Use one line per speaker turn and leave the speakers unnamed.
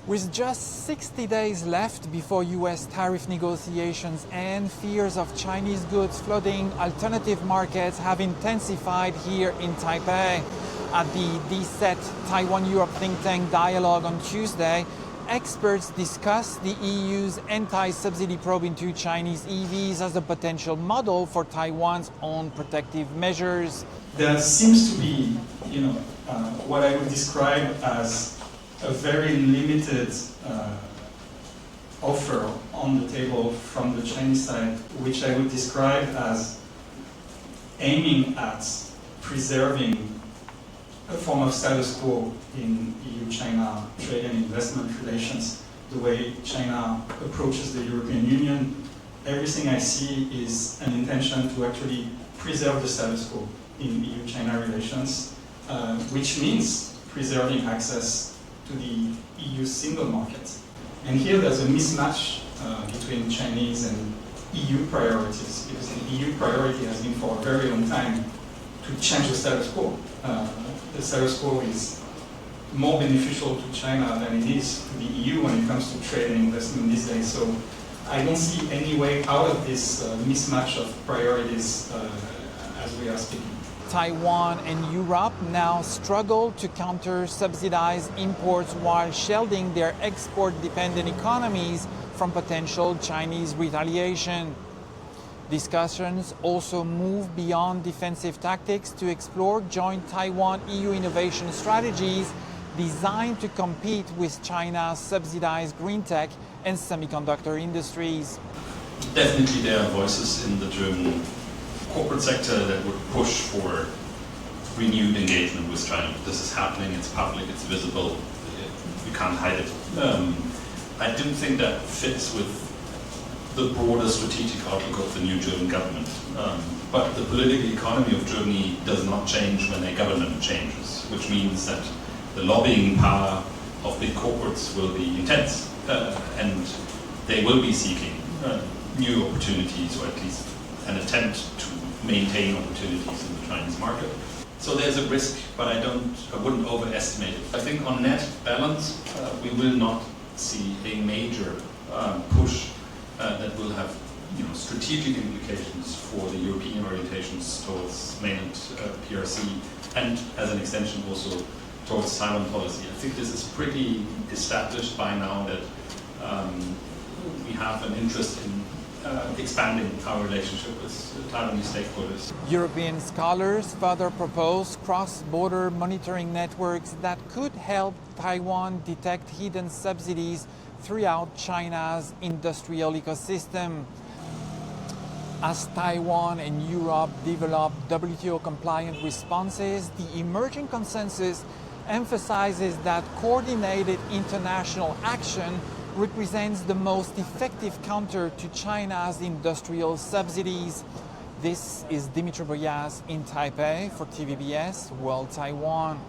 With just 60 days left before US tariff negotiations and fears of Chinese goods flooding alternative markets have intensified here in Taipei. At the DSET Taiwan-Europe think tank dialogue on Tuesday, experts discussed the EU's anti-subsidy probe into Chinese EVs as a potential model for Taiwan's own protective measures.
There seems to be, what I would describe as a very limited offer on the table from the Chinese side, which I would describe as aiming at preserving a form of status quo in EU-China trade and investment relations, the way China approaches the European Union. Everything I see is an intention to actually preserve the status quo in EU-China relations, which means preserving access to the EU single market. And here there's a mismatch between Chinese and EU priorities, because the EU priority has been for a very long time to change the status quo. The status quo is more beneficial to China than it is to the EU when it comes to trade and investment these days. So I don't see any way out of this mismatch of priorities as we are speaking.
Taiwan and Europe now struggle to counter subsidized imports while shielding their export-dependent economies from potential Chinese retaliation. Discussions also move beyond defensive tactics to explore joint Taiwan-EU innovation strategies designed to compete with China's subsidized green tech and semiconductor industries.
Definitely there are voices in the German corporate sector that would push for renewed engagement with China. This is happening, it's public, it's visible, we can't hide it. I do think that fits with the broader strategic outlook of the new German government. But the political economy of Germany does not change when a government changes, which means that the lobbying power of big corporates will be intense, and they will be seeking new opportunities, or at least an attempt to maintain opportunities in the Chinese market. So there's a risk, but I wouldn't overestimate it. I think on net balance, we will not see a major push that will have strategic implications for the European orientations towards mainland PRC, and as an extension also towards Taiwan policy. I think this is pretty established by now that we have an interest in expanding our relationship with Taiwanese stakeholders.
European scholars further propose cross-border monitoring networks that could help Taiwan detect hidden subsidies throughout China's industrial ecosystem. As Taiwan and Europe develop WTO-compliant responses, the emerging consensus emphasizes that coordinated international action represents the most effective counter to China's industrial subsidies. This is Dimitri Boyas in Taipei for TVBS World Taiwan.